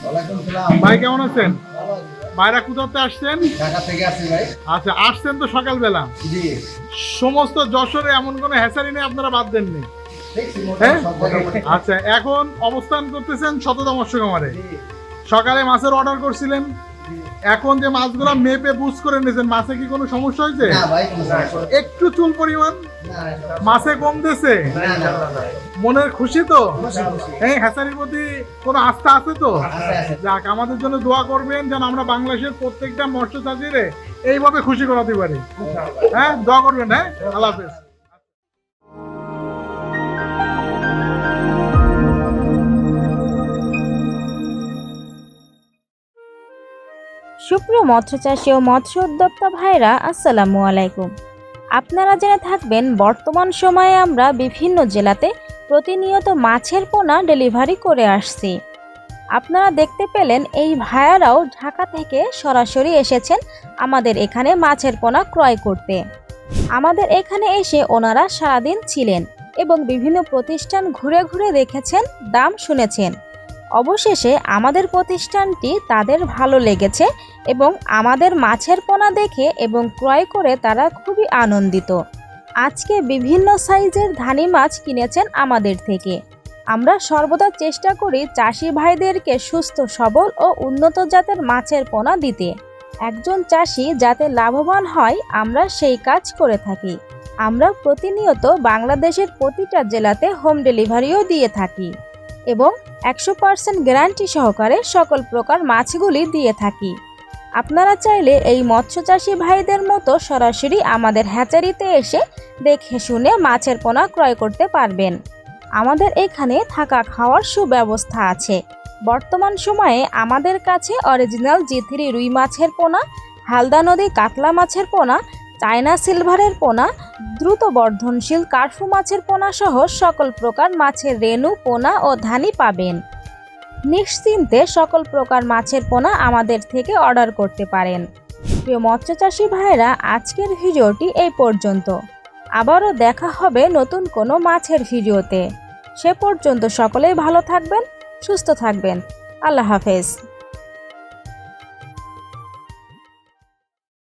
ওয়ালাইকুম সালাম। ভাই কেমন আছেন? ভালো আছি ভাই। ভাইরা কোথাতে আসছেন? ঢাকা থেকে আসছি ভাই। আচ্ছা, আসছেন তো সকালবেলা। জি। সমস্ত যশোরে এমন কোনো হ্যাচারি নেই আপনারা বাদ দেননি। দেখছি হ্যাঁ? মোটামুটি সব জায়গায়। আচ্ছা, এখন অবস্থান করতেছেন শতদা মৎস্য খামারে। জি, সকালে মাছের অর্ডার করছিলেন, জি। এখন যে মাছগুলো মেপে বুঝ করে নিয়েছেন, মাছে কি কোনো সমস্যা হয়েছে? না ভাই, কোনো সমস্যা নেই। একটু চুল পরিমাণ না, না, মাছে কমতেছে, না, না। মনের খুশি তো? খুশি, খুশি। হ্যাঁ, হ্যাচারির প্রতি কোনো আস্থা আছে তো? আছে, আছে। যাক, আমাদের জন্য দোয়া করবেন যেন আমরা বাংলাদেশের প্রত্যেকটা মৎস্য চাষিরে এইভাবে খুশি করাতে পারি। হ্যাঁ, দোয়া করবেন। হ্যাঁ, আল্লাহ হাফেজ। সুপ্রিয় মৎস্যচাষী ও মৎস্য উদ্যোক্তা ভাইরা, আসসালামু আলাইকুম। আপনারা জেনে থাকবেন বর্তমান সময়ে আমরা বিভিন্ন জেলাতে প্রতিনিয়ত মাছের পোনা ডেলিভারি করে আসছি। আপনারা দেখতে পেলেন এই ভাইয়ারাও ঢাকা থেকে সরাসরি এসেছেন আমাদের এখানে মাছের পোনা ক্রয় করতে। আমাদের এখানে এসে ওনারা সারাদিন ছিলেন এবং বিভিন্ন প্রতিষ্ঠান ঘুরে ঘুরে দেখেছেন, দাম শুনেছেন। অবশেষে আমাদের প্রতিষ্ঠানটি তাদের ভালো লেগেছে এবং আমাদের মাছের পোনা দেখে এবং ক্রয় করে তারা খুবই আনন্দিত। আজকে বিভিন্ন সাইজের ধানি মাছ কিনেছেন আমাদের থেকে। আমরা সর্বদা চেষ্টা করি চাষি ভাইদেরকে সুস্থ সবল ও উন্নত জাতের মাছের পোনা দিতে। একজন চাষি যাতে লাভবান হয়, আমরা সেই কাজ করে থাকি। আমরা প্রতিনিয়ত বাংলাদেশের প্রতিটা জেলাতে হোম ডেলিভারিও দিয়ে থাকি এবং 100% গ্যারান্টি সহকারে সকল প্রকার মাছগুলি দিয়ে থাকি। আপনারা চাইলে এই মৎস্যচাষী ভাইদের মতো সরাসরি আমাদের হ্যাচারিতে এসে দেখে শুনে মাছের পোনা ক্রয় করতে পারবেন। আমাদের এখানে থাকা খাওয়ার সুব্যবস্থা আছে। বর্তমান সময়ে আমাদের কাছে অরিজিনাল G3 রুই মাছের পোনা, হালদা নদী কাতলা মাছের পোনা, চায়না সিলভারের পোনা, দ্রুত বর্ধনশীল কার্ফু মাছের পোনা সহ সকল প্রকার মাছের রেণু, পোনা ও ধানি পাবেন। নিশ্চিন্তে সকল প্রকার মাছের পোনা আমাদের থেকে অর্ডার করতে পারেন। প্রিয় মৎস্যচাষী ভাইরা, আজকের ভিডিওটি এই পর্যন্ত। আবারও দেখা হবে নতুন কোনো মাছের ভিডিওতে। সে পর্যন্ত সকলেই ভালো থাকবেন, সুস্থ থাকবেন। আল্লাহ হাফেজ।